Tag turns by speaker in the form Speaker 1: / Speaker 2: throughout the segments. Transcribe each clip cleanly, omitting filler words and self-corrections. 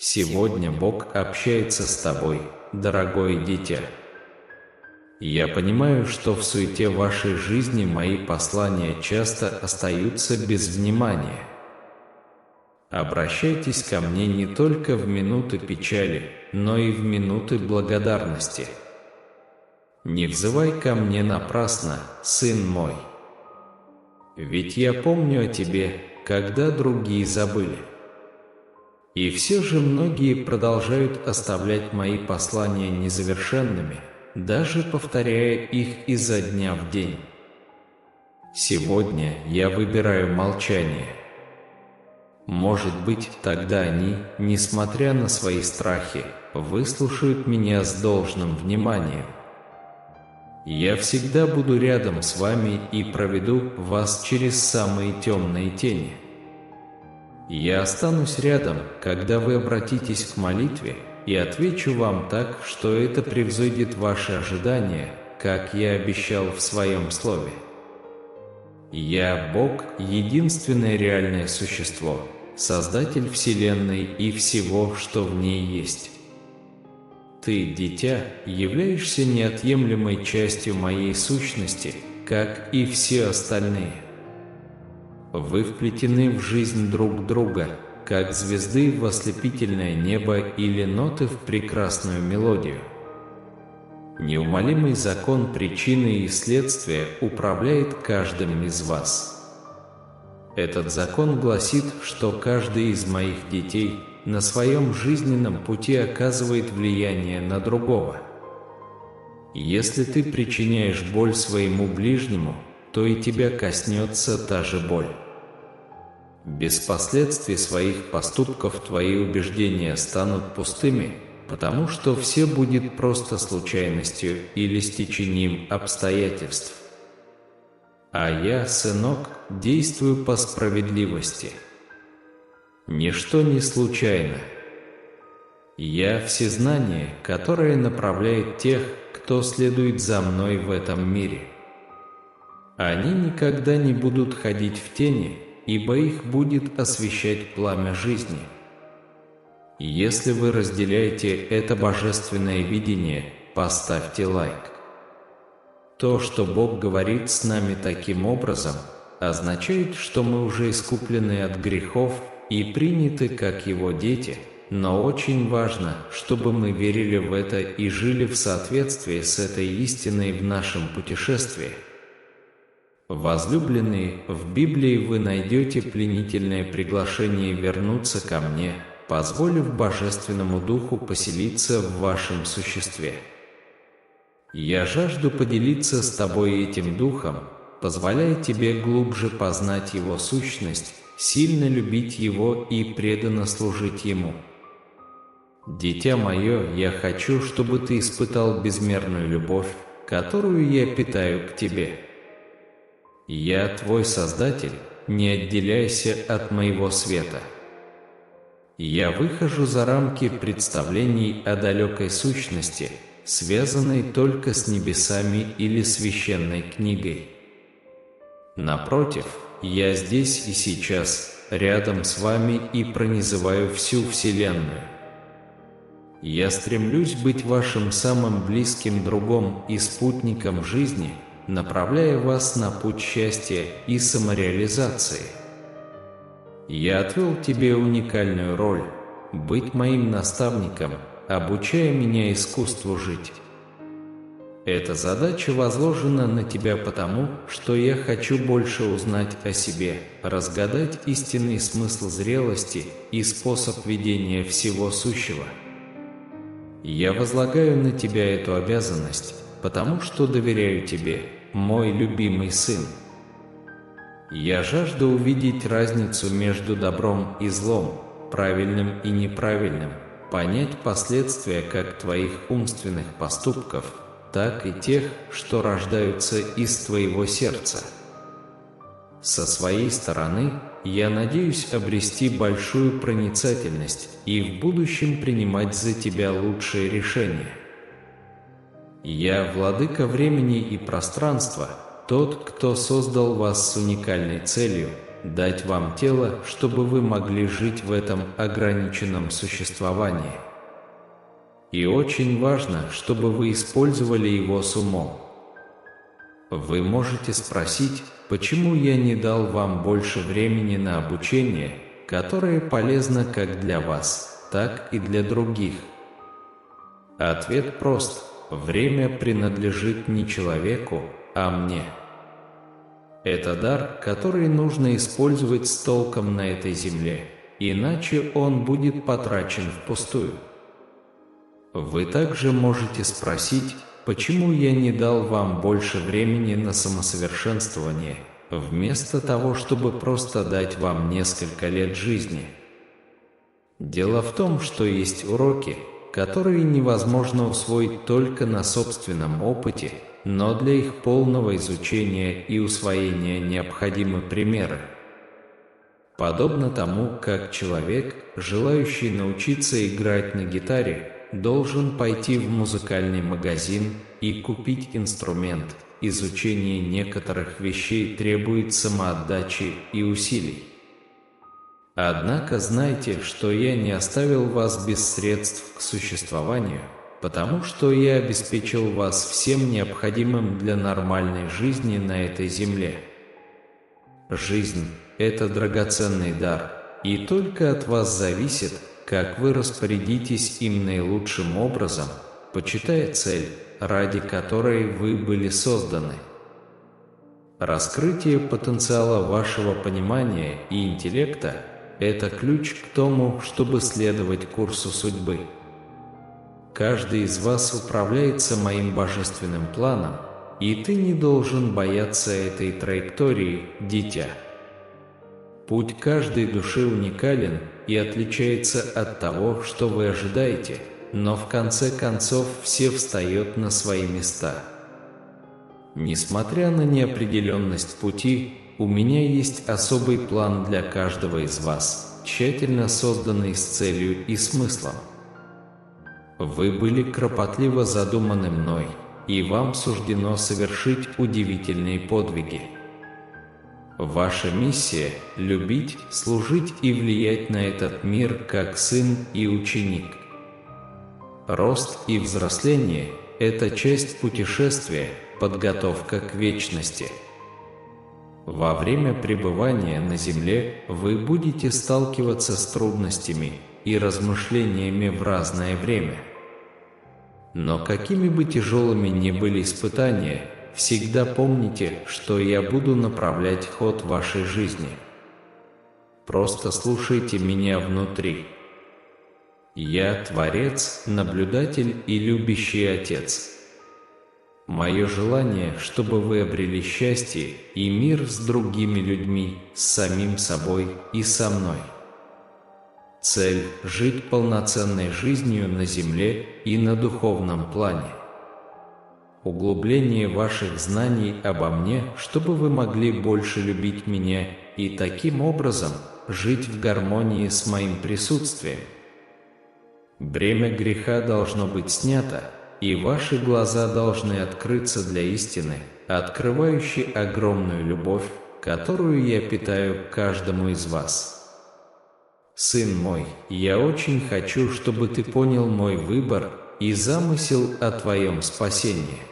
Speaker 1: Сегодня Бог общается с тобой, дорогое дитя. Я понимаю, что в суете вашей жизни мои послания часто остаются без внимания. Обращайтесь ко мне не только в минуты печали, но и в минуты благодарности. Не взывай ко мне напрасно, сын мой. Ведь я помню о тебе, когда другие забыли. И все же многие продолжают оставлять мои послания незавершенными, даже повторяя их изо дня в день. Сегодня я выбираю молчание. Может быть, тогда они, несмотря на свои страхи, выслушают меня с должным вниманием. Я всегда буду рядом с вами и проведу вас через самые темные тени. Я останусь рядом, когда вы обратитесь к молитве, и отвечу вам так, что это превзойдет ваши ожидания, как я обещал в своем слове. Я Бог, единственное реальное существо, Создатель Вселенной и всего, что в ней есть. Ты, дитя, являешься неотъемлемой частью моей сущности, как и все остальные. Вы вплетены в жизнь друг друга, как звезды в ослепительное небо или ноты в прекрасную мелодию. Неумолимый закон причины и следствия управляет каждым из вас. Этот закон гласит, что каждый из моих детей на своем жизненном пути оказывает влияние на другого. Если ты причиняешь боль своему ближнему, то и тебя коснется та же боль. Без последствий своих поступков твои убеждения станут пустыми, потому что все будет просто случайностью или стечением обстоятельств. А я, сынок, действую по справедливости. Ничто не случайно. Я всезнание, которое направляет тех, кто следует за мной в этом мире. Они никогда не будут ходить в тени, ибо их будет освещать пламя жизни. Если вы разделяете это божественное видение, поставьте лайк. То, что Бог говорит с нами таким образом, означает, что мы уже искуплены от грехов и приняты как Его дети, но очень важно, чтобы мы верили в это и жили в соответствии с этой истиной в нашем путешествии. Возлюбленные, в Библии вы найдете пленительное приглашение вернуться ко мне, позволив Божественному Духу поселиться в вашем существе. Я жажду поделиться с тобой этим Духом, позволяя тебе глубже познать Его сущность, сильно любить Его и преданно служить Ему. Дитя мое, я хочу, чтобы ты испытал безмерную любовь, которую я питаю к тебе. Я твой Создатель, не отделяйся от моего света. Я выхожу за рамки представлений о далекой сущности, связанной только с небесами или священной книгой. Напротив, я здесь и сейчас, рядом с вами и пронизываю всю Вселенную. Я стремлюсь быть вашим самым близким другом и спутником жизни, направляя вас на путь счастья и самореализации. Я отвел тебе уникальную роль – быть моим наставником, обучая меня искусству жить. Эта задача возложена на тебя потому, что я хочу больше узнать о себе, разгадать истинный смысл зрелости и способ ведения всего сущего. Я возлагаю на тебя эту обязанность, потому что доверяю тебе, мой любимый сын. Я жажду увидеть разницу между добром и злом, правильным и неправильным, понять последствия как твоих умственных поступков, так и тех, что рождаются из твоего сердца. Со своей стороны, я надеюсь обрести большую проницательность и в будущем принимать за тебя лучшие решения. Я владыка времени и пространства, тот, кто создал вас с уникальной целью, дать вам тело, чтобы вы могли жить в этом ограниченном существовании. И очень важно, чтобы вы использовали его с умом. Вы можете спросить, почему я не дал вам больше времени на обучение, которое полезно как для вас, так и для других. Ответ прост. Время принадлежит не человеку, а мне. Это дар, который нужно использовать с толком на этой земле, иначе он будет потрачен впустую. Вы также можете спросить, почему я не дал вам больше времени на самосовершенствование, вместо того, чтобы просто дать вам несколько лет жизни. Дело в том, что есть уроки, которые невозможно усвоить только на собственном опыте, но для их полного изучения и усвоения необходимы примеры. Подобно тому, как человек, желающий научиться играть на гитаре, должен пойти в музыкальный магазин и купить инструмент, изучение некоторых вещей требует самоотдачи и усилий. Однако знайте, что я не оставил вас без средств к существованию, потому что я обеспечил вас всем необходимым для нормальной жизни на этой земле. Жизнь – это драгоценный дар, и только от вас зависит, как вы распорядитесь им наилучшим образом, почитая цель, ради которой вы были созданы. Раскрытие потенциала вашего понимания и интеллекта – это ключ к тому, чтобы следовать курсу судьбы. Каждый из вас управляется моим божественным планом, и ты не должен бояться этой траектории, дитя. Путь каждой души уникален и отличается от того, что вы ожидаете, но в конце концов все встают на свои места. Несмотря на неопределенность пути, у меня есть особый план для каждого из вас, тщательно созданный с целью и смыслом. Вы были кропотливо задуманы мной, и вам суждено совершить удивительные подвиги. Ваша миссия – любить, служить и влиять на этот мир как сын и ученик. Рост и взросление – это часть путешествия, подготовка к вечности. Во время пребывания на Земле вы будете сталкиваться с трудностями и размышлениями в разное время. Но какими бы тяжелыми ни были испытания, всегда помните, что я буду направлять ход вашей жизни. Просто слушайте меня внутри. Я Творец, Наблюдатель и Любящий Отец. Мое желание, чтобы вы обрели счастье и мир с другими людьми, с самим собой и со мной. Цель – жить полноценной жизнью на земле и на духовном плане. Углубление ваших знаний обо мне, чтобы вы могли больше любить меня и таким образом жить в гармонии с моим присутствием. Бремя греха должно быть снято, и ваши глаза должны открыться для истины, открывающей огромную любовь, которую я питаю каждому из вас. Сын мой, я очень хочу, чтобы ты понял мой выбор и замысел о твоем спасении.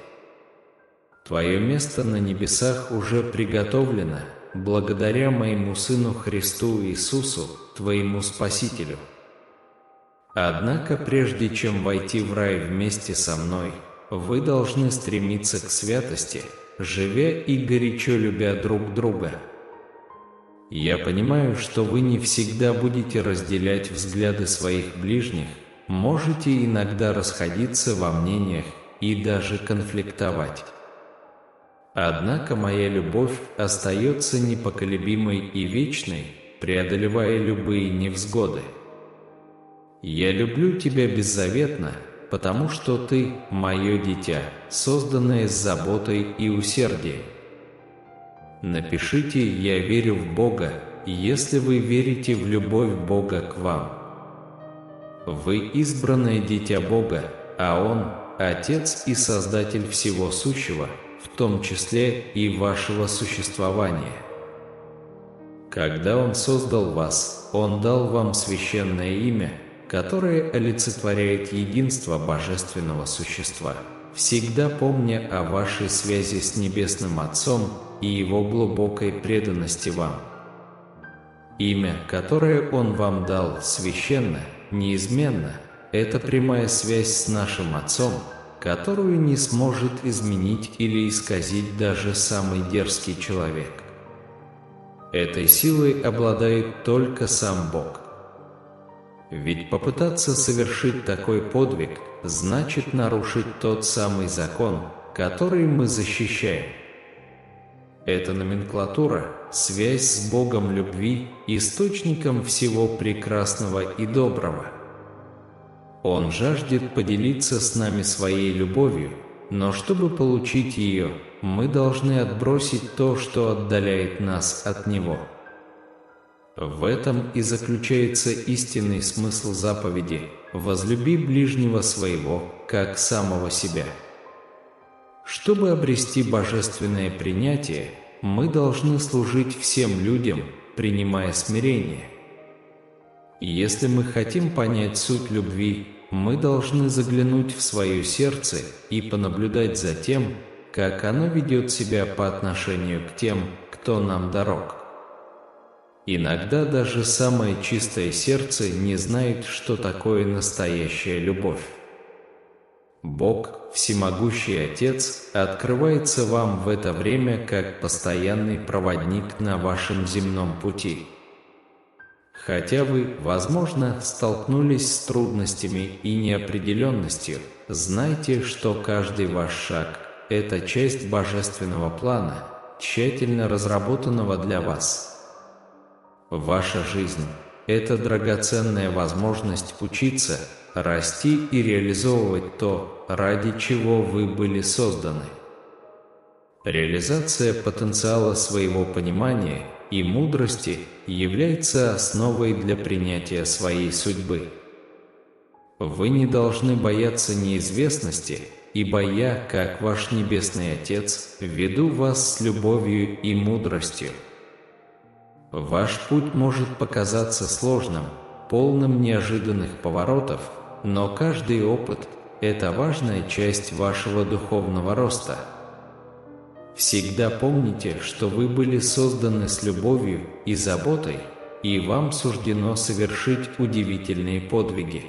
Speaker 1: Твое место на небесах уже приготовлено, благодаря моему Сыну Христу Иисусу, твоему Спасителю. Однако прежде чем войти в рай вместе со мной, вы должны стремиться к святости, живя и горячо любя друг друга. Я понимаю, что вы не всегда будете разделять взгляды своих ближних, можете иногда расходиться во мнениях и даже конфликтовать. Однако моя любовь остается непоколебимой и вечной, преодолевая любые невзгоды. Я люблю тебя беззаветно, потому что ты – мое дитя, созданное с заботой и усердием. Напишите «Я верю в Бога», если вы верите в любовь Бога к вам. Вы избранное дитя Бога, а Он – Отец и Создатель всего сущего, в том числе и вашего существования. Когда Он создал вас, Он дал вам священное имя, которое олицетворяет единство Божественного Существа, всегда помня о вашей связи с Небесным Отцом и Его глубокой преданности вам. Имя, которое Он вам дал, священно, неизменно. Это прямая связь с нашим Отцом, которую не сможет изменить или исказить даже самый дерзкий человек. Этой силой обладает только сам Бог. Ведь попытаться совершить такой подвиг значит нарушить тот самый закон, который мы защищаем. Эта номенклатура – связь с Богом любви, источником всего прекрасного и доброго. Он жаждет поделиться с нами своей любовью, но чтобы получить ее, мы должны отбросить то, что отдаляет нас от Него. В этом и заключается истинный смысл заповеди «Возлюби ближнего своего, как самого себя». Чтобы обрести божественное принятие, мы должны служить всем людям, принимая смирение. Если мы хотим понять суть любви, мы должны заглянуть в свое сердце и понаблюдать за тем, как оно ведет себя по отношению к тем, кто нам дорог. Иногда даже самое чистое сердце не знает, что такое настоящая любовь. Бог, всемогущий Отец, открывается вам в это время как постоянный проводник на вашем земном пути. Хотя вы, возможно, столкнулись с трудностями и неопределенностью, знайте, что каждый ваш шаг – это часть божественного плана, тщательно разработанного для вас. Ваша жизнь – это драгоценная возможность учиться, расти и реализовывать то, ради чего вы были созданы. Реализация потенциала своего понимания и мудрости является основой для принятия своей судьбы. Вы не должны бояться неизвестности, ибо я, как ваш Небесный Отец, веду вас с любовью и мудростью. Ваш путь может показаться сложным, полным неожиданных поворотов, но каждый опыт – это важная часть вашего духовного роста. Всегда помните, что вы были созданы с любовью и заботой, и вам суждено совершить удивительные подвиги.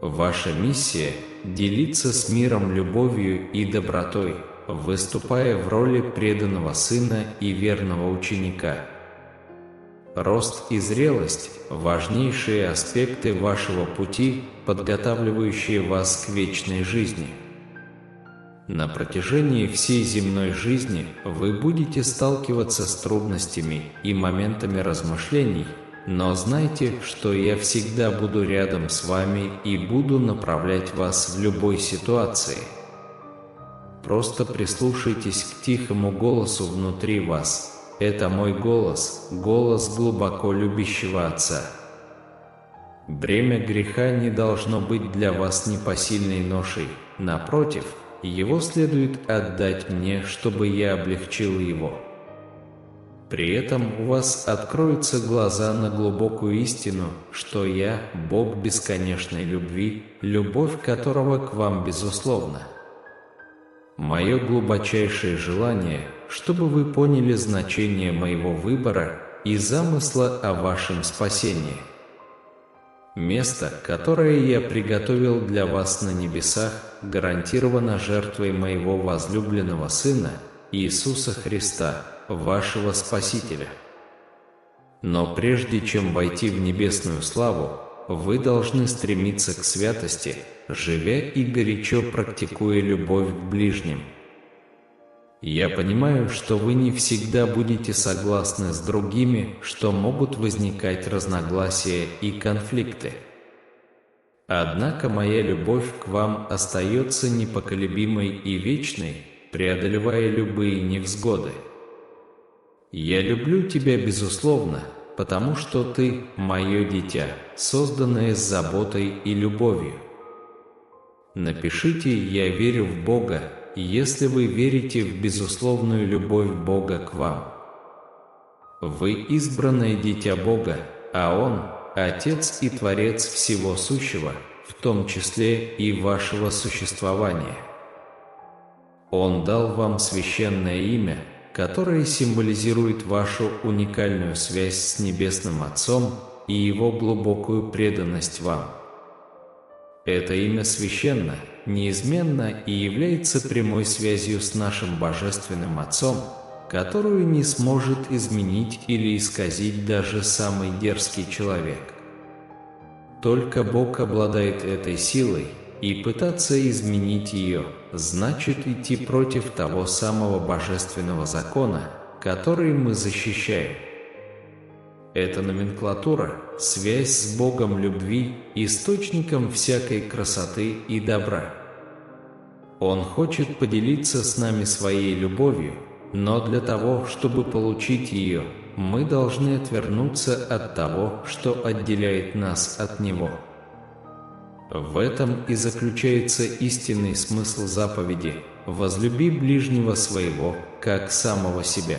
Speaker 1: Ваша миссия – делиться с миром любовью и добротой, выступая в роли преданного сына и верного ученика. Рост и зрелость – важнейшие аспекты вашего пути, подготавливающие вас к вечной жизни. На протяжении всей земной жизни вы будете сталкиваться с трудностями и моментами размышлений, но знайте, что я всегда буду рядом с вами и буду направлять вас в любой ситуации. Просто прислушайтесь к тихому голосу внутри вас. Это мой голос, голос глубоко любящего Отца. Бремя греха не должно быть для вас непосильной ношей, напротив, его следует отдать мне, чтобы я облегчил его. При этом у вас откроются глаза на глубокую истину, что я – Бог бесконечной любви, любовь которого к вам безусловна. Мое глубочайшее желание, чтобы вы поняли значение моего выбора и замысла о вашем спасении. Место, которое я приготовил для вас на небесах, гарантировано жертвой моего возлюбленного Сына, Иисуса Христа, вашего Спасителя. Но прежде чем войти в небесную славу, вы должны стремиться к святости, живя и горячо практикуя любовь к ближним. Я понимаю, что вы не всегда будете согласны с другими, что могут возникать разногласия и конфликты. Однако моя любовь к вам остается непоколебимой и вечной, преодолевая любые невзгоды. Я люблю тебя безусловно, потому что ты – мое дитя, созданное с заботой и любовью. Напишите «Я верю в Бога», если вы верите в безусловную любовь Бога к вам. Вы избранное дитя Бога, а Он – Отец и Творец всего сущего, в том числе и вашего существования. Он дал вам священное имя, которое символизирует вашу уникальную связь с Небесным Отцом и Его глубокую преданность вам. Это имя священно, неизменно и является прямой связью с нашим Божественным Отцом, которую не сможет изменить или исказить даже самый дерзкий человек. Только Бог обладает этой силой, и пытаться изменить ее значит идти против того самого божественного закона, который мы защищаем. Эта номенклатура – связь с Богом любви, источником всякой красоты и добра. Он хочет поделиться с нами своей любовью, но для того, чтобы получить ее, мы должны отвернуться от того, что отделяет нас от Него. В этом и заключается истинный смысл заповеди «Возлюби ближнего своего, как самого себя».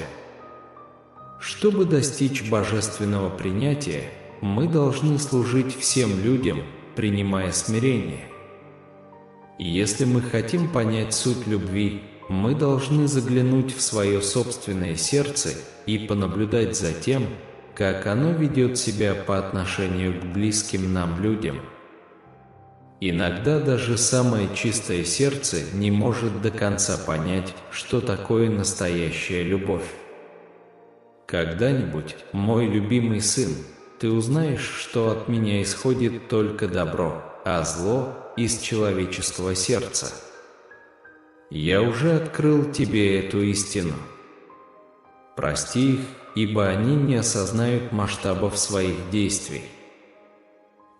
Speaker 1: Чтобы достичь божественного принятия, мы должны служить всем людям, принимая смирение. Если мы хотим понять суть любви, мы должны заглянуть в свое собственное сердце и понаблюдать за тем, как оно ведет себя по отношению к близким нам людям. Иногда даже самое чистое сердце не может до конца понять, что такое настоящая любовь. Когда-нибудь, мой любимый сын, ты узнаешь, что от меня исходит только добро, а зло из человеческого сердца. Я уже открыл тебе эту истину. Прости их, ибо они не осознают масштабов своих действий.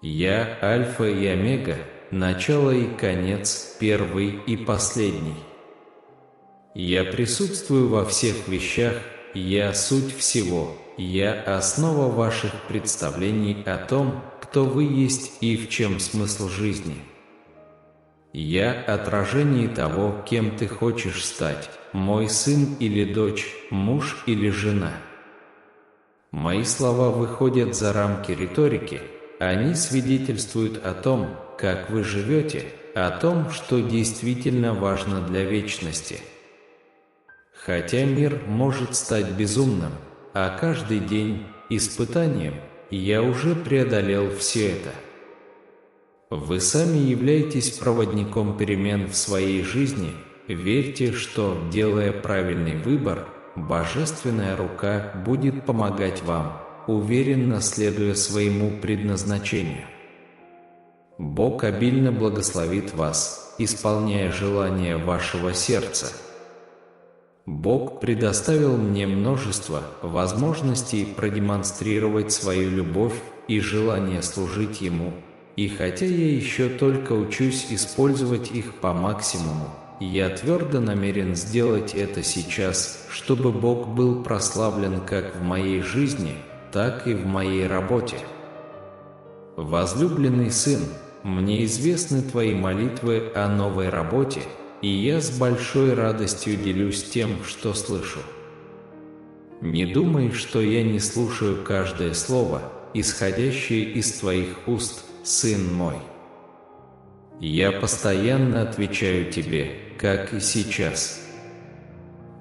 Speaker 1: Я Альфа и Омега, начало и конец, первый и последний. Я присутствую во всех вещах, я суть всего, я основа ваших представлений о том, кто вы есть и в чем смысл жизни. Я отражение того, кем ты хочешь стать, мой сын или дочь, муж или жена. Мои слова выходят за рамки риторики, они свидетельствуют о том, как вы живете, о том, что действительно важно для вечности. Хотя мир может стать безумным, а каждый день – испытанием, я уже преодолел все это. Вы сами являетесь проводником перемен в своей жизни, верьте, что, делая правильный выбор, Божественная рука будет помогать вам, уверенно следуя своему предназначению. Бог обильно благословит вас, исполняя желания вашего сердца. Бог предоставил мне множество возможностей продемонстрировать свою любовь и желание служить Ему, и хотя я еще только учусь использовать их по максимуму, я твердо намерен сделать это сейчас, чтобы Бог был прославлен как в моей жизни, так и в моей работе. Возлюбленный сын, мне известны твои молитвы о новой работе, и я с большой радостью делюсь тем, что слышу. Не думай, что я не слушаю каждое слово, исходящее из твоих уст, сын мой. Я постоянно отвечаю тебе, как и сейчас.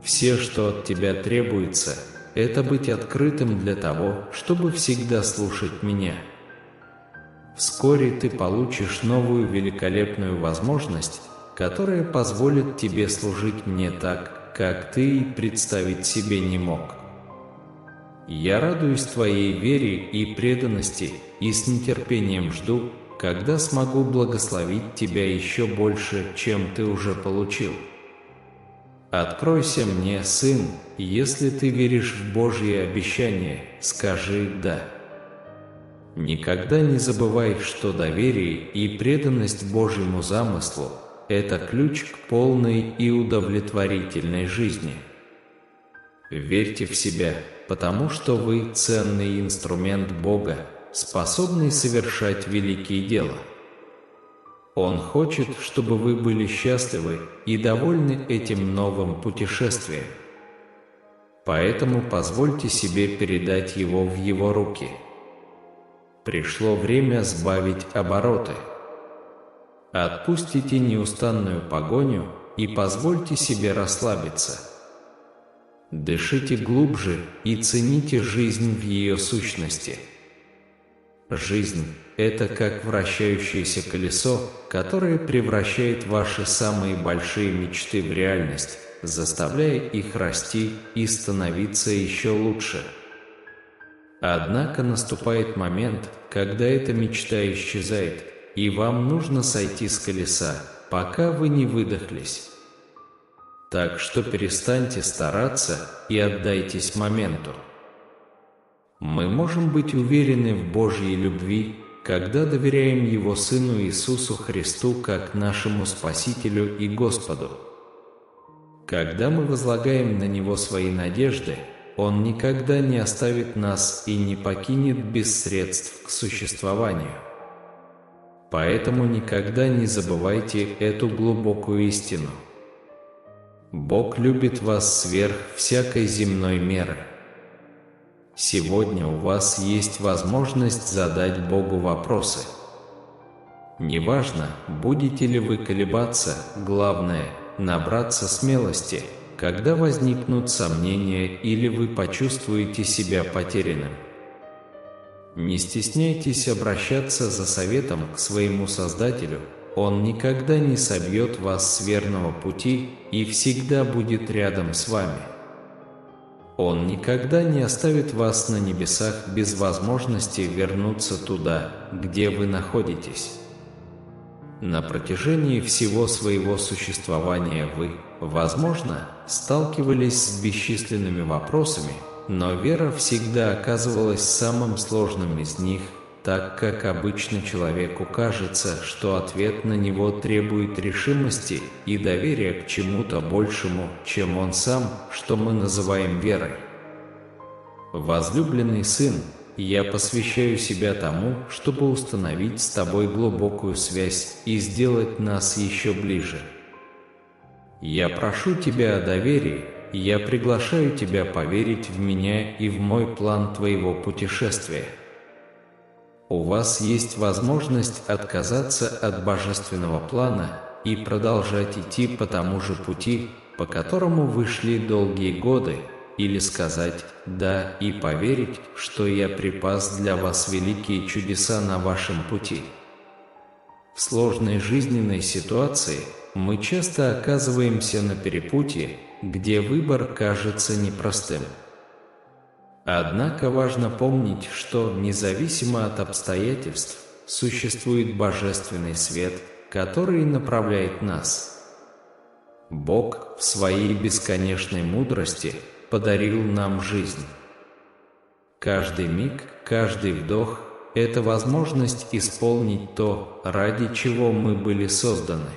Speaker 1: Все, что от тебя требуется, это быть открытым для того, чтобы всегда слушать меня. Вскоре ты получишь новую великолепную возможность, которая позволит тебе служить мне так, как ты и представить себе не мог. Я радуюсь твоей вере и преданности и с нетерпением жду, когда смогу благословить тебя еще больше, чем ты уже получил. Откройся мне, сын, если ты веришь в Божьи обещания, скажи «да». Никогда не забывай, что доверие и преданность Божьему замыслу – это ключ к полной и удовлетворительной жизни. Верьте в себя, потому что вы – ценный инструмент Бога, способный совершать великие дела. Он хочет, чтобы вы были счастливы и довольны этим новым путешествием. Поэтому позвольте себе передать его в его руки. Пришло время сбавить обороты. Отпустите неустанную погоню и позвольте себе расслабиться. Дышите глубже и цените жизнь в ее сущности. Жизнь – это как вращающееся колесо, которое превращает ваши самые большие мечты в реальность, заставляя их расти и становиться еще лучше. Однако наступает момент, когда эта мечта исчезает, и вам нужно сойти с колеса, пока вы не выдохлись. Так что перестаньте стараться и отдайтесь моменту. Мы можем быть уверены в Божьей любви, когда доверяем Его Сыну Иисусу Христу как нашему Спасителю и Господу. Когда мы возлагаем на Него свои надежды, Он никогда не оставит нас и не покинет без средств к существованию. Поэтому никогда не забывайте эту глубокую истину. Бог любит вас сверх всякой земной меры. Сегодня у вас есть возможность задать Богу вопросы. Неважно, будете ли вы колебаться, главное – набраться смелости, когда возникнут сомнения или вы почувствуете себя потерянным. Не стесняйтесь обращаться за советом к своему Создателю, Он никогда не собьет вас с верного пути и всегда будет рядом с вами. Он никогда не оставит вас на небесах без возможности вернуться туда, где вы находитесь. На протяжении всего своего существования вы, возможно, сталкивались с бесчисленными вопросами, но вера всегда оказывалась самым сложным из них, так как обычно человеку кажется, что ответ на него требует решимости и доверия к чему-то большему, чем он сам, что мы называем верой. Возлюбленный сын, я посвящаю себя тому, чтобы установить с тобой глубокую связь и сделать нас еще ближе. Я прошу тебя о доверии, я приглашаю тебя поверить в меня и в мой план твоего путешествия. У вас есть возможность отказаться от божественного плана и продолжать идти по тому же пути, по которому вы шли долгие годы, или сказать «да» и поверить, что я припас для вас великие чудеса на вашем пути. В сложной жизненной ситуации мы часто оказываемся на перепутье, где выбор кажется непростым. Однако важно помнить, что, независимо от обстоятельств, существует божественный свет, который направляет нас. Бог в своей бесконечной мудрости подарил нам жизнь. Каждый миг, каждый вдох – это возможность исполнить то, ради чего мы были созданы.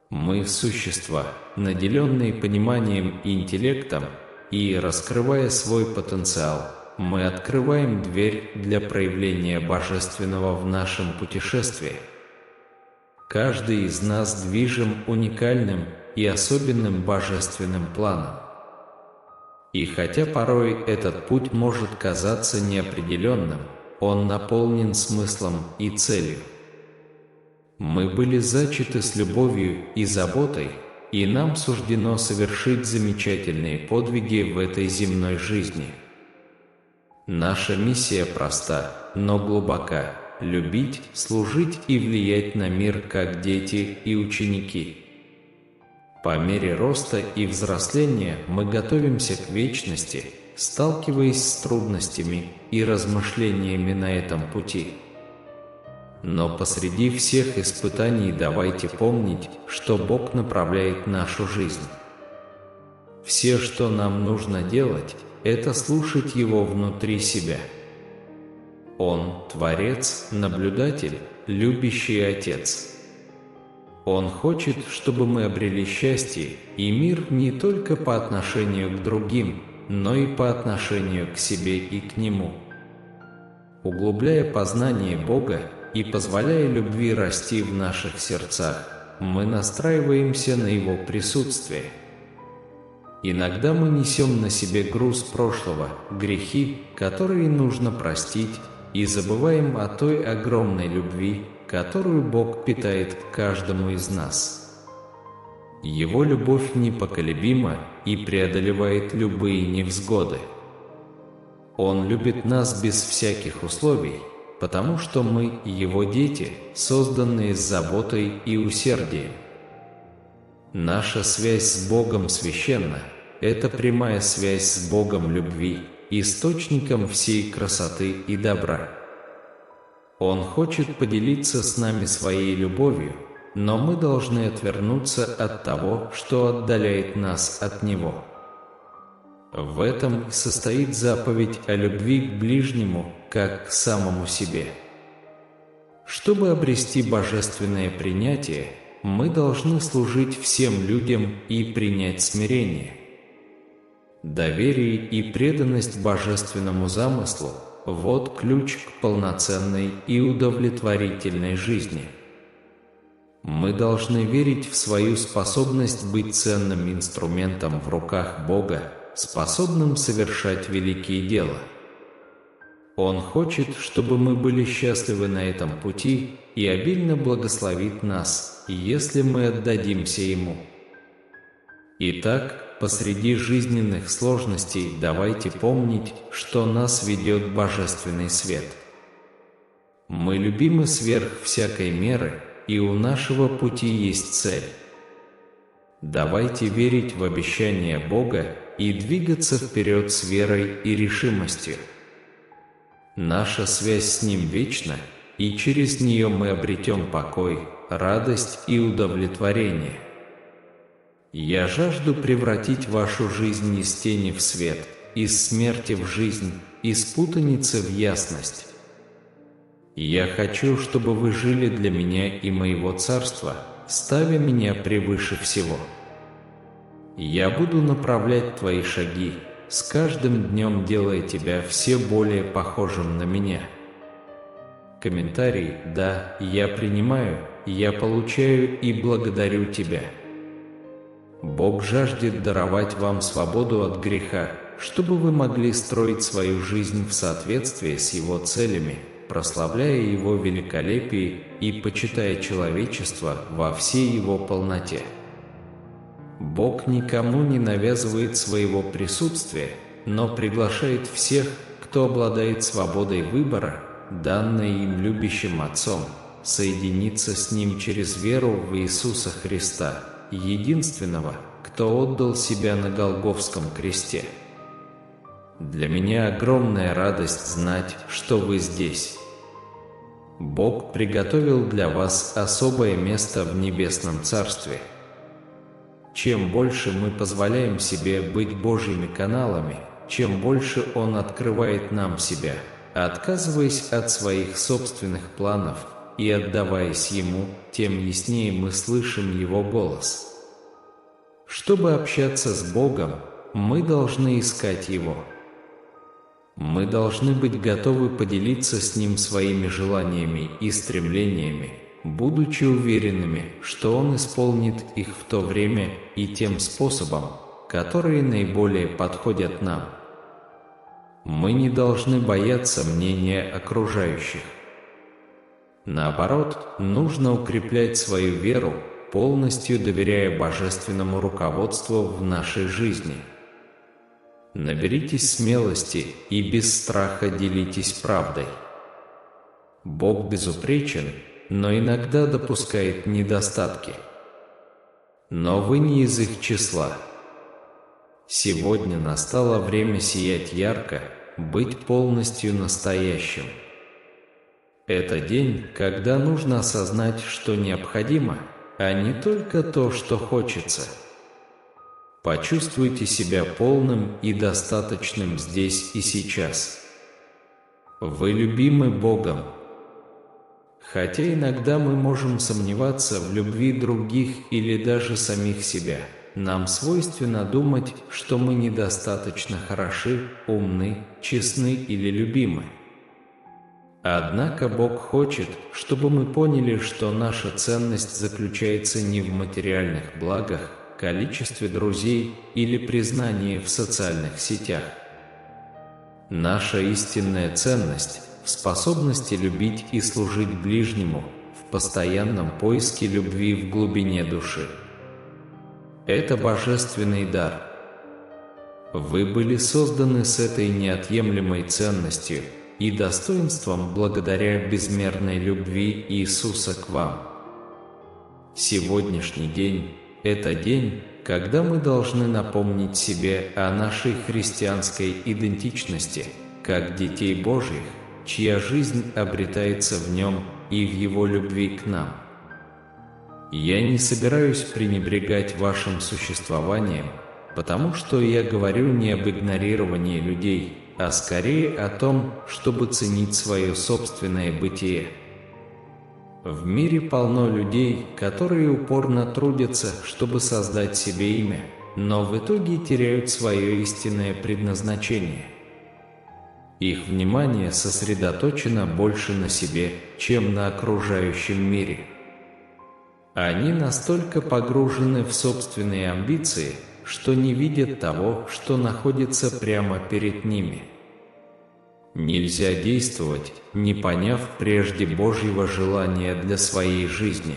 Speaker 1: Мы – существа, наделенные пониманием и интеллектом, и, раскрывая свой потенциал, мы открываем дверь для проявления божественного в нашем путешествии. Каждый из нас движим уникальным и особенным божественным планом. И хотя порой этот путь может казаться неопределенным, он наполнен смыслом и целью. Мы были зачаты с любовью и заботой, и нам суждено совершить замечательные подвиги в этой земной жизни. Наша миссия проста, но глубока – любить, служить и влиять на мир как дети и ученики. По мере роста и взросления мы готовимся к вечности, сталкиваясь с трудностями и размышлениями на этом пути. Но посреди всех испытаний давайте помнить, что Бог направляет нашу жизнь. Все, что нам нужно делать, это слушать Его внутри себя. Он – Творец, Наблюдатель, любящий Отец. Он хочет, чтобы мы обрели счастье и мир не только по отношению к другим, но и по отношению к себе и к Нему. Углубляя познание Бога и позволяя любви расти в наших сердцах, мы настраиваемся на Его присутствие. Иногда мы несем на себе груз прошлого, грехи, которые нужно простить, и забываем о той огромной любви, которую Бог питает к каждому из нас. Его любовь непоколебима и преодолевает любые невзгоды. Он любит нас без всяких условий, потому что мы, Его дети, созданные с заботой и усердием. Наша связь с Богом священна. Это прямая связь с Богом любви, источником всей красоты и добра. Он хочет поделиться с нами своей любовью, но мы должны отвернуться от того, что отдаляет нас от Него. В этом и состоит заповедь о любви к ближнему, как к самому себе. Чтобы обрести божественное принятие, мы должны служить всем людям и принять смирение. Доверие и преданность божественному замыслу – вот ключ к полноценной и удовлетворительной жизни. Мы должны верить в свою способность быть ценным инструментом в руках Бога, способным совершать великие дела. Он хочет, чтобы мы были счастливы на этом пути и обильно благословит нас, если мы отдадимся Ему. Итак, посреди жизненных сложностей давайте помнить, что нас ведет Божественный свет. Мы любимы сверх всякой меры, и у нашего пути есть цель. Давайте верить в обещания Бога и двигаться вперед с верой и решимостью. Наша связь с Ним вечна, и через нее мы обретем покой, радость и удовлетворение. Я жажду превратить вашу жизнь из тени в свет, из смерти в жизнь, из путаницы в ясность. Я хочу, чтобы вы жили для меня и моего царства, ставя меня превыше всего. Я буду направлять твои шаги, с каждым днем делая тебя все более похожим на меня. Комментарий: да, я принимаю, я получаю и благодарю тебя. Бог жаждет даровать вам свободу от греха, чтобы вы могли строить свою жизнь в соответствии с Его целями, прославляя Его великолепие и почитая человечество во всей его полноте. Бог никому не навязывает своего присутствия, но приглашает всех, кто обладает свободой выбора, данной им любящим Отцом, соединиться с Ним через веру в Иисуса Христа, единственного, кто отдал себя на Голгофском кресте. Для меня огромная радость знать, что вы здесь. Бог приготовил для вас особое место в Небесном Царстве. Чем больше мы позволяем себе быть Божьими каналами, чем больше Он открывает нам себя, отказываясь от своих собственных планов и отдаваясь Ему, тем яснее мы слышим Его голос. Чтобы общаться с Богом, мы должны искать Его. Мы должны быть готовы поделиться с Ним своими желаниями и стремлениями, будучи уверенными, что Он исполнит их в то время и тем способом, которые наиболее подходят нам. Мы не должны бояться мнения окружающих. Наоборот, нужно укреплять свою веру, полностью доверяя божественному руководству в нашей жизни. Наберитесь смелости и без страха делитесь правдой. Бог безупречен, но иногда допускает недостатки. Но вы не из их числа. Сегодня настало время сиять ярко, быть полностью настоящим. Это день, когда нужно осознать, что необходимо, а не только то, что хочется. Почувствуйте себя полным и достаточным здесь и сейчас. Вы любимы Богом. Хотя иногда мы можем сомневаться в любви других или даже самих себя, нам свойственно думать, что мы недостаточно хороши, умны, честны или любимы. Однако Бог хочет, чтобы мы поняли, что наша ценность заключается не в материальных благах, количестве друзей или признании в социальных сетях. Наша истинная ценность в способности любить и служить ближнему, в постоянном поиске любви в глубине души. Это божественный дар. Вы были созданы с этой неотъемлемой ценностью и достоинством благодаря безмерной любви Иисуса к вам. Сегодняшний день – это день, когда мы должны напомнить себе о нашей христианской идентичности, как детей Божьих, чья жизнь обретается в Нем и в Его любви к нам. Я не собираюсь пренебрегать вашим существованием, потому что я говорю не об игнорировании людей, а скорее о том, чтобы ценить свое собственное бытие. В мире полно людей, которые упорно трудятся, чтобы создать себе имя, но в итоге теряют свое истинное предназначение. Их внимание сосредоточено больше на себе, чем на окружающем мире. Они настолько погружены в собственные амбиции, что не видят того, что находится прямо перед ними. Нельзя действовать, не поняв прежде Божьего желания для своей жизни.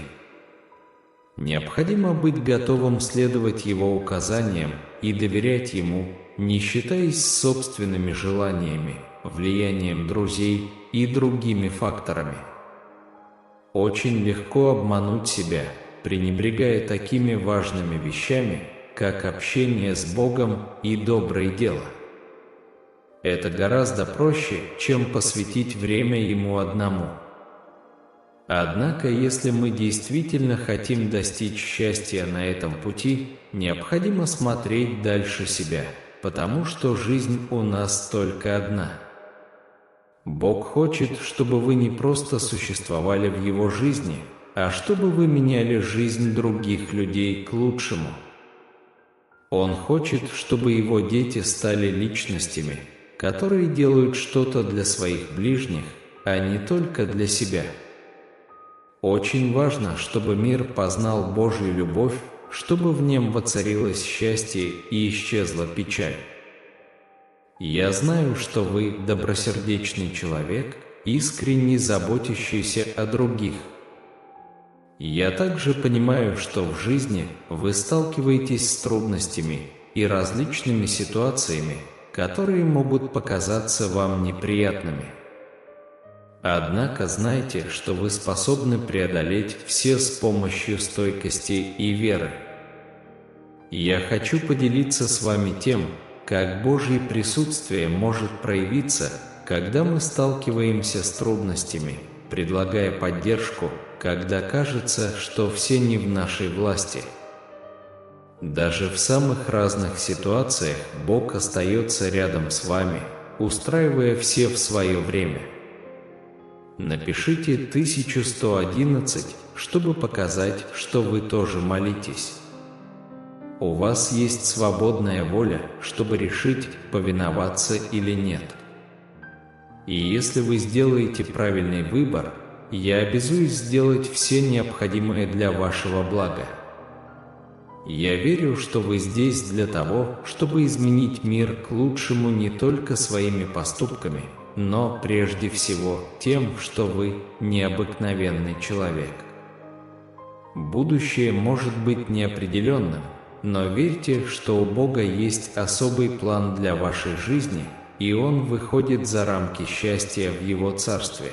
Speaker 1: Необходимо быть готовым следовать Его указаниям и доверять Ему, не считаясь собственными желаниями, влиянием друзей и другими факторами. Очень легко обмануть себя, пренебрегая такими важными вещами, как общение с Богом и доброе дело. Это гораздо проще, чем посвятить время Ему одному. Однако, если мы действительно хотим достичь счастья на этом пути, необходимо смотреть дальше себя, потому что жизнь у нас только одна. Бог хочет, чтобы вы не просто существовали в Его жизни, а чтобы вы меняли жизнь других людей к лучшему. Он хочет, чтобы Его дети стали личностями, которые делают что-то для своих ближних, а не только для себя. Очень важно, чтобы мир познал Божью любовь, чтобы в нем воцарилось счастье и исчезла печаль. Я знаю, что вы добросердечный человек, искренне заботящийся о других. Я также понимаю, что в жизни вы сталкиваетесь с трудностями и различными ситуациями, которые могут показаться вам неприятными. Однако знайте, что вы способны преодолеть все с помощью стойкости и веры. Я хочу поделиться с вами тем, как Божье присутствие может проявиться, когда мы сталкиваемся с трудностями, предлагая поддержку, когда кажется, что все не в нашей власти. Даже в самых разных ситуациях Бог остается рядом с вами, устраивая все в свое время. Напишите 1111, чтобы показать, что вы тоже молитесь. У вас есть свободная воля, чтобы решить, повиноваться или нет. И если вы сделаете правильный выбор, я обязуюсь сделать все необходимое для вашего блага. Я верю, что вы здесь для того, чтобы изменить мир к лучшему не только своими поступками, но прежде всего тем, что вы необыкновенный человек. Будущее может быть неопределенным, но верьте, что у Бога есть особый план для вашей жизни, и Он выходит за рамки счастья в Его Царстве.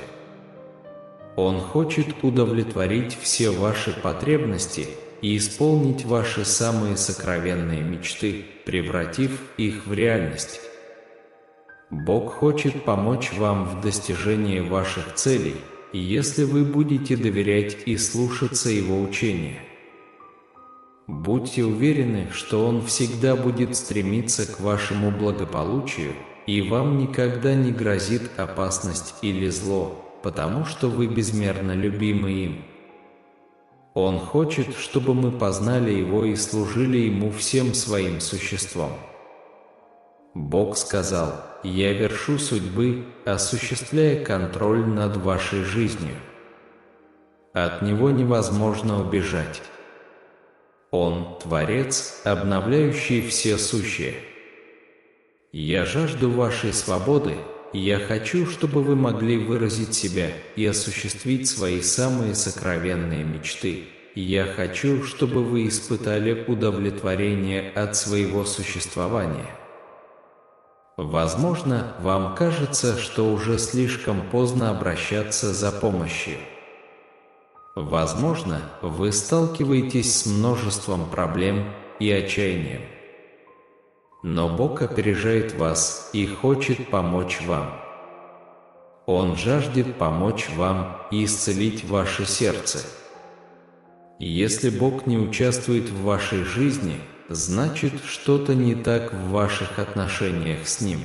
Speaker 1: Он хочет удовлетворить все ваши потребности и исполнить ваши самые сокровенные мечты, превратив их в реальность. Бог хочет помочь вам в достижении ваших целей, если вы будете доверять и слушаться Его учения. Будьте уверены, что Он всегда будет стремиться к вашему благополучию, и вам никогда не грозит опасность или зло, потому что вы безмерно любимы им. Он хочет, чтобы мы познали Его и служили Ему всем своим существом. Бог сказал: «Я вершу судьбы, осуществляя контроль над вашей жизнью». От Него невозможно убежать. Он – Творец, обновляющий все сущее. Я жажду вашей свободы, я хочу, чтобы вы могли выразить себя и осуществить свои самые сокровенные мечты. Я хочу, чтобы вы испытали удовлетворение от своего существования. Возможно, вам кажется, что уже слишком поздно обращаться за помощью. Возможно, вы сталкиваетесь с множеством проблем и отчаянием. Но Бог опережает вас и хочет помочь вам. Он жаждет помочь вам и исцелить ваше сердце. Если Бог не участвует в вашей жизни, значит, что-то не так в ваших отношениях с Ним.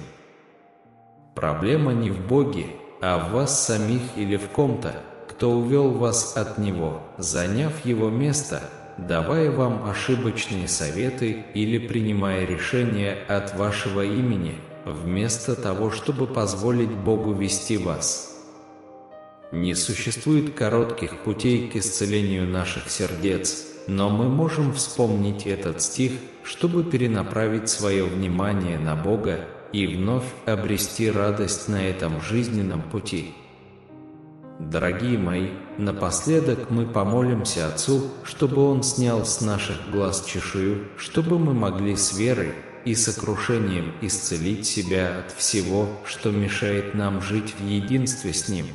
Speaker 1: Проблема не в Боге, а в вас самих или в ком-то, кто увел вас от Него, заняв Его место, давая вам ошибочные советы или принимая решения от вашего имени, вместо того, чтобы позволить Богу вести вас. Не существует коротких путей к исцелению наших сердец, но мы можем вспомнить этот стих, чтобы перенаправить свое внимание на Бога и вновь обрести радость на этом жизненном пути. Дорогие мои, напоследок мы помолимся Отцу, чтобы Он снял с наших глаз чешую, чтобы мы могли с верой и сокрушением исцелить себя от всего, что мешает нам жить в единстве с Ним.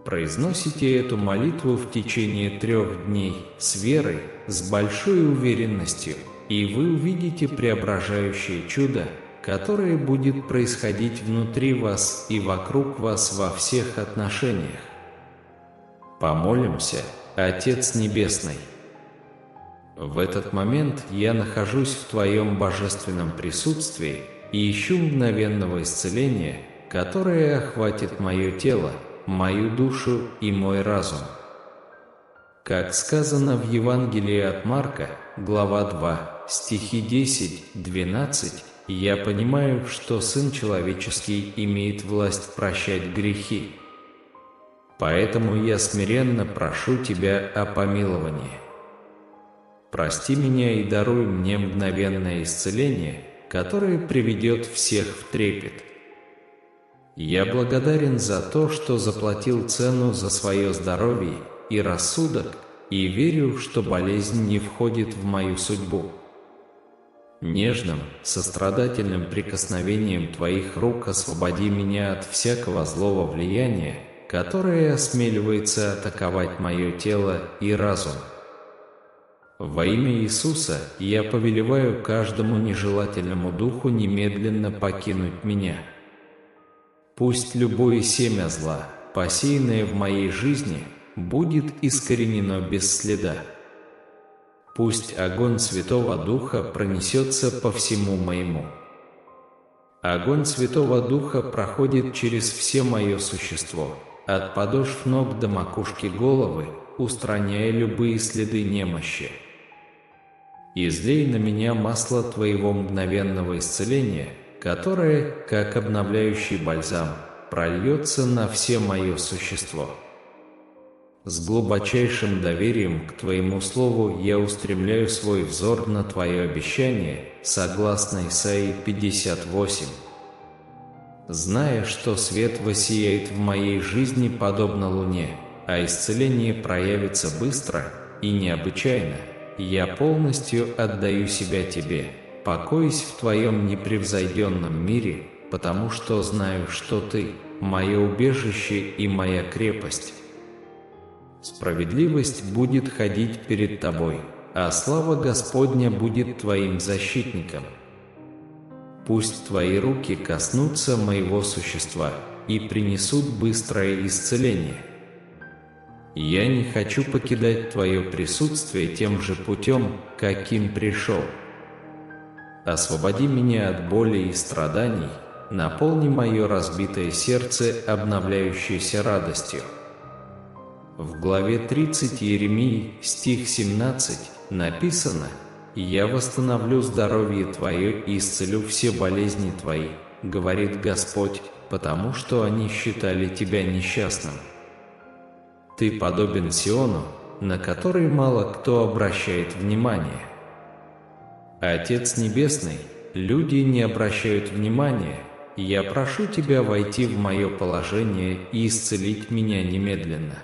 Speaker 1: Произносите эту молитву в течение 3 дней с верой, с большой уверенностью, и вы увидите преображающее чудо, которое будет происходить внутри вас и вокруг вас во всех отношениях. Помолимся, Отец Небесный. В этот момент я нахожусь в Твоем божественном присутствии и ищу мгновенного исцеления, которое охватит мое тело, мою душу и мой разум. Как сказано в Евангелии от Марка, глава 2, стихи 10-12, я понимаю, что Сын Человеческий имеет власть прощать грехи. Поэтому я смиренно прошу Тебя о помиловании. Прости меня и даруй мне мгновенное исцеление, которое приведет всех в трепет. Я благодарен за то, что заплатил цену за свое здоровье и рассудок, и верю, что болезнь не входит в мою судьбу. Нежным, сострадательным прикосновением Твоих рук освободи меня от всякого злого влияния, которое осмеливается атаковать мое тело и разум. Во имя Иисуса я повелеваю каждому нежелательному духу немедленно покинуть меня. Пусть любое семя зла, посеянное в моей жизни, будет искоренено без следа. Пусть огонь Святого Духа пронесется по всему моему. Огонь Святого Духа проходит через все мое существо, от подошв ног до макушки головы, устраняя любые следы немощи. Излей на меня масло Твоего мгновенного исцеления, которое, как обновляющий бальзам, прольется на все мое существо. С глубочайшим доверием к Твоему Слову я устремляю свой взор на Твое обещание, согласно Исаии 58. Зная, что свет воссияет в моей жизни подобно луне, а исцеление проявится быстро и необычайно, я полностью отдаю себя Тебе, покоюсь в Твоем непревзойденном мире, потому что знаю, что Ты – мое убежище и моя крепость. Справедливость будет ходить перед Тобой, а слава Господня будет Твоим защитником. Пусть Твои руки коснутся моего существа и принесут быстрое исцеление. Я не хочу покидать Твое присутствие тем же путем, каким пришел. Освободи меня от боли и страданий, наполни мое разбитое сердце обновляющейся радостью. В главе 30 Иеремии, стих 17, написано: «Я восстановлю здоровье Твое и исцелю все болезни Твои, говорит Господь, потому что они считали Тебя несчастным». Ты подобен Сиону, на который мало кто обращает внимание. Отец Небесный, люди не обращают внимания, и я прошу Тебя войти в мое положение и исцелить меня немедленно.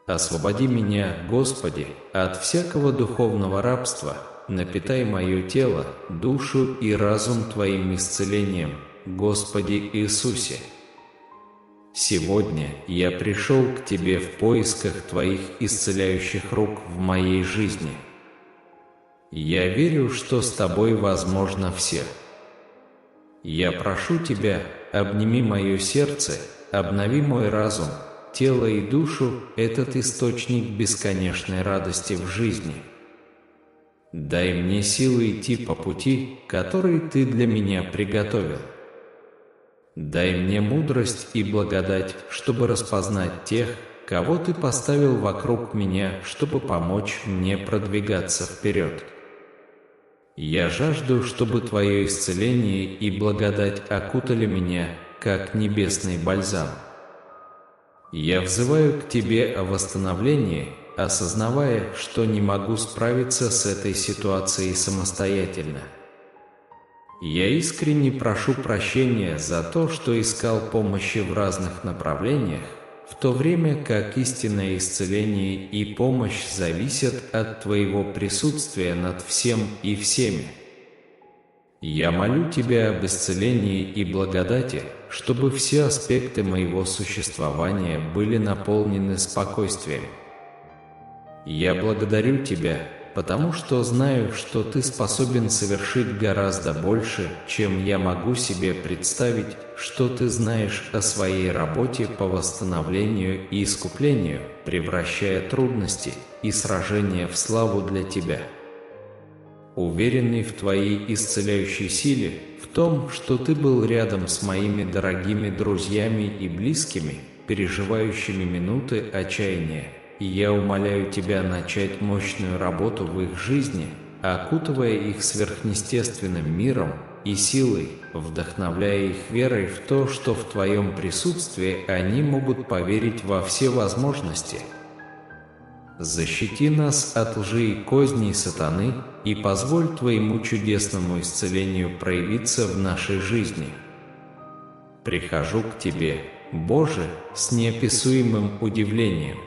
Speaker 1: Освободи меня, Господи, от всякого духовного рабства, напитай мое тело, душу и разум Твоим исцелением, Господи Иисусе. Сегодня я пришел к Тебе в поисках Твоих исцеляющих рук в моей жизни. Я верю, что с Тобой возможно все. Я прошу Тебя, обними мое сердце, обнови мой разум, тело и душу, этот источник бесконечной радости в жизни. Дай мне силы идти по пути, который Ты для меня приготовил. Дай мне мудрость и благодать, чтобы распознать тех, кого Ты поставил вокруг меня, чтобы помочь мне продвигаться вперед. Я жажду, чтобы Твое исцеление и благодать окутали меня, как небесный бальзам. Я взываю к Тебе о восстановлении, осознавая, что не могу справиться с этой ситуацией самостоятельно. Я искренне прошу прощения за то, что искал помощи в разных направлениях, в то время как истинное исцеление и помощь зависят от Твоего присутствия над всем и всеми. Я молю Тебя об исцелении и благодати, чтобы все аспекты моего существования были наполнены спокойствием. Я благодарю Тебя, потому что знаю, что Ты способен совершить гораздо больше, чем я могу себе представить, что Ты знаешь о своей работе по восстановлению и искуплению, превращая трудности и сражения в славу для Тебя. Уверенный в Твоей исцеляющей силе, в том, что Ты был рядом с моими дорогими друзьями и близкими, переживающими минуты отчаяния, и я умоляю Тебя начать мощную работу в их жизни, окутывая их сверхъестественным миром и силой, вдохновляя их верой в то, что в Твоем присутствии они могут поверить во все возможности. Защити нас от лжи и козней сатаны и позволь Твоему чудесному исцелению проявиться в нашей жизни. Прихожу к Тебе, Боже, с неописуемым удивлением.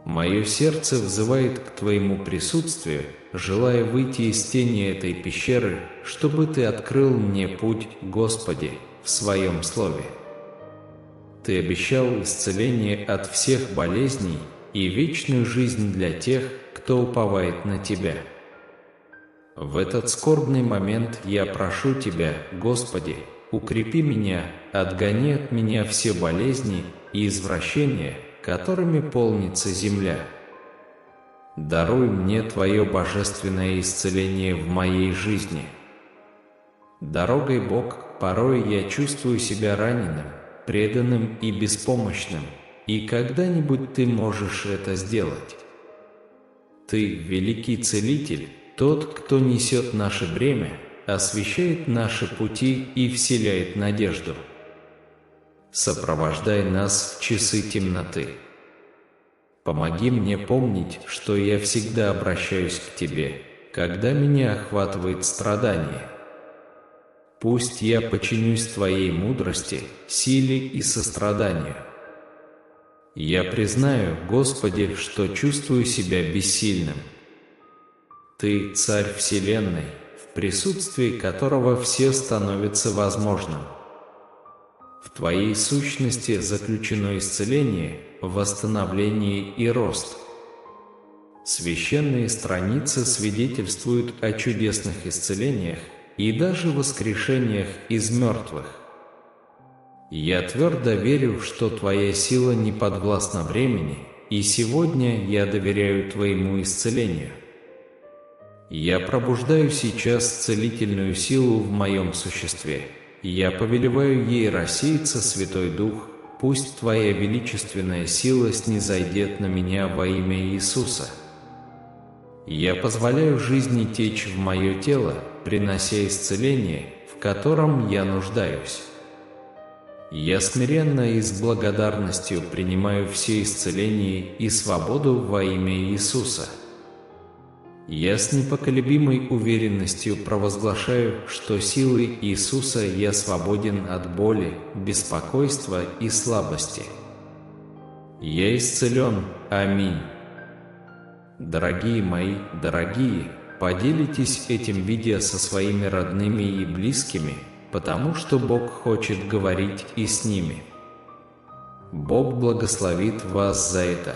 Speaker 1: Мое сердце взывает к Твоему присутствию, желая выйти из тени этой пещеры, чтобы Ты открыл мне путь, Господи, в Своем Слове. Ты обещал исцеление от всех болезней и вечную жизнь для тех, кто уповает на Тебя. В этот скорбный момент я прошу Тебя, Господи, укрепи меня, отгони от меня все болезни и извращения, которыми полнится земля. Даруй мне Твое божественное исцеление в моей жизни. Дорогой Бог, порой я чувствую себя раненым, преданным и беспомощным, и когда-нибудь Ты можешь это сделать. Ты, великий целитель, тот, кто несет наше бремя, освещает наши пути и вселяет надежду. Сопровождай нас в часы темноты. Помоги мне помнить, что я всегда обращаюсь к Тебе, когда меня охватывает страдание. Пусть я подчинюсь Твоей мудрости, силе и состраданию. Я признаю, Господи, что чувствую себя бессильным. Ты – Царь Вселенной, в присутствии которого все становится возможным. В Твоей сущности заключено исцеление, восстановление и рост. Священные страницы свидетельствуют о чудесных исцелениях и даже воскрешениях из мертвых. Я твердо верю, что Твоя сила не подвластна времени, и сегодня я доверяю Твоему исцелению. Я пробуждаю сейчас целительную силу в моем существе. Я повелеваю ей рассеяться, Святой Дух, пусть Твоя величественная сила снизойдет на меня во имя Иисуса. Я позволяю жизни течь в мое тело, принося исцеление, в котором я нуждаюсь. Я смиренно и с благодарностью принимаю все исцеление и свободу во имя Иисуса. Я с непоколебимой уверенностью провозглашаю, что силой Иисуса я свободен от боли, беспокойства и слабости. Я исцелен. Аминь. Дорогие мои, дорогие, поделитесь этим видео со своими родными и близкими, потому что Бог хочет говорить и с ними. Бог благословит вас за это.